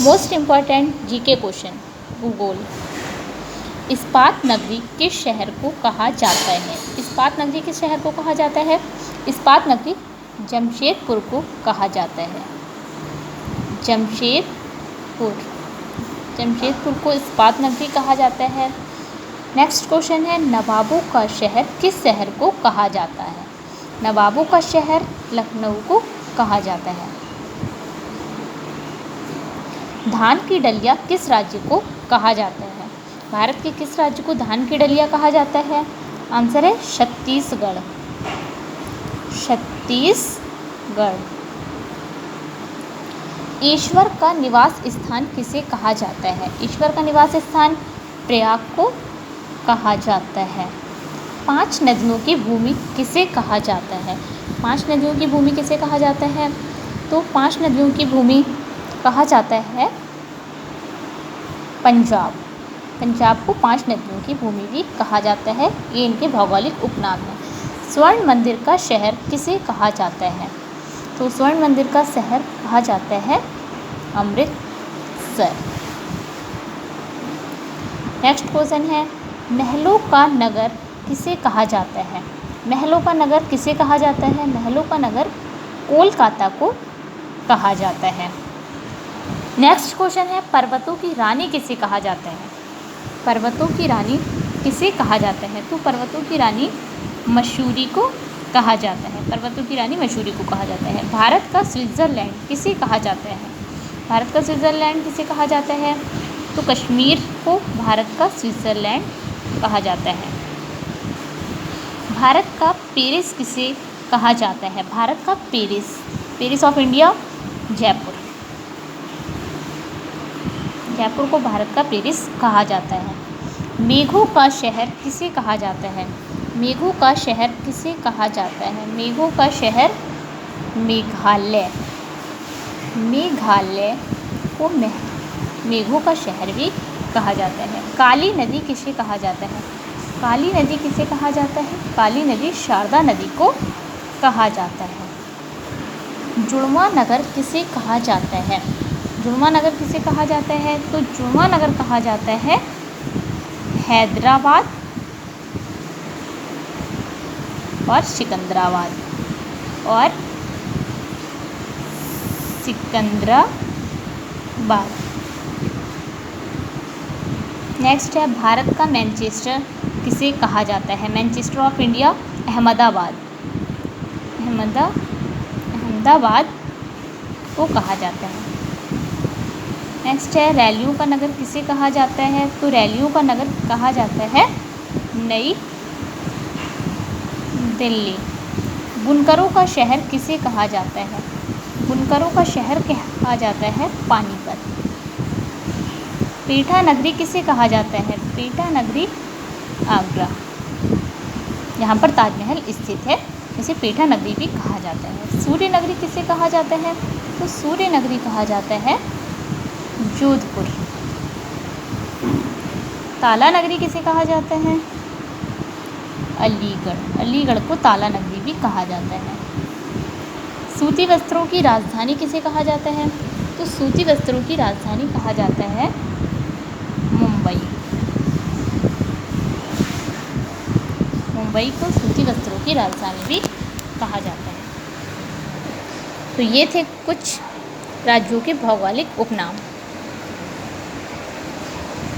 Most important GK question, भूगोल। इस्पात नगरी किस शहर को कहा जाता है? इस्पात नगरी किस शहर को कहा जाता है? इस्पात नगरी जमशेदपुर को कहा जाता है। जमशेदपुर को इस्पात नगरी कहा जाता है। नेक्स्ट क्वेश्चन है, नवाबों का शहर किस शहर को कहा जाता है? नवाबों का शहर लखनऊ को कहा जाता है। धान की डलिया किस राज्य को कहा जाता है? भारत के किस राज्य को धान की डलिया कहा जाता है? आंसर है छत्तीसगढ़। छत्तीसगढ़। ईश्वर का निवास स्थान किसे कहा जाता है? ईश्वर का निवास स्थान प्रयाग को कहा जाता है। 5 नदियों की भूमि किसे कहा जाता है? 5 नदियों की भूमि किसे कहा जाता है? तो 5 नदियों की भूमि कहा जाता है पंजाब। पंजाब को 5 नदियों की भूमि भी कहा जाता है। ये इनके भौगोलिक उपनाम हैं। स्वर्ण मंदिर का शहर किसे कहा जाता है? तो स्वर्ण मंदिर का शहर कहा जाता है अमृतसर। नेक्स्ट क्वेश्चन है, महलों का नगर किसे कहा जाता है? महलों का नगर किसे कहा जाता है? महलों का नगर कोलकाता को कहा जाता है। नेक्स्ट क्वेश्चन है, पर्वतों की रानी किसे कहा जाता है? पर्वतों की रानी किसे कहा जाता है? तो पर्वतों की रानी मसूरी को कहा जाता है। पर्वतों की रानी मसूरी को कहा जाता है। भारत का स्विट्ज़रलैंड किसे कहा जाता है? भारत का स्विट्ज़रलैंड किसे कहा जाता है? तो कश्मीर को भारत का स्विट्ज़रलैंड कहा जाता है। भारत का पेरिस किसे कहा जाता है? भारत का Paris of India Jaipur. Jaipur को भारत का पेरिस कहा जाता है। मेघों का शहर किसे कहा जाता है? मेघों का शहर किसे कहा जाता है? मेघों का शहर मेघालय। मेघालय को मेघों का शहर भी कहा जाता है। काली नदी किसे कहा जाता है? काली नदी किसे कहा जाता है? काली नदी शारदा नदी को कहा जाता है। जुड़वा नगर किसे कहा जाता है? जुड़वा नगर किसे कहा जाता है? तो जुड़वा नगर कहा जाता है हैदराबाद और सिकंदराबाद नेक्स्ट है, भारत का मैनचेस्टर किसे कहा जाता है? मैनचेस्टर ऑफ इंडिया अहमदाबाद को कहा जाता है। नेक्स्ट है, रैलियों का नगर किसे कहा जाता है? तो रैलियों का नगर कहा जाता है नई दिल्ली। बुनकरों का शहर किसे कहा जाता है? बुनकरों का शहर कहा जाता है पानीपत। पेठा नगरी किसे कहा जाता है? पेठा नगरी आगरा, यहाँ पर ताजमहल स्थित है, इसे पेठा नगरी भी कहा जाता है। सूर्य नगरी किसे कहा जाता है? तो सूर्य नगरी कहा जाता है जोधपुर। ताला नगरी किसे कहा जाता है? अलीगढ़। अलीगढ़ को ताला नगरी भी कहा जाता है। सूती वस्त्रों की राजधानी किसे कहा जाता है? तो सूती वस्त्रों की राजधानी कहा जाता है मुंबई। मुंबई को सूती वस्त्रों की राजधानी भी कहा जाता है। तो ये थे कुछ राज्यों के भौगोलिक उपनाम।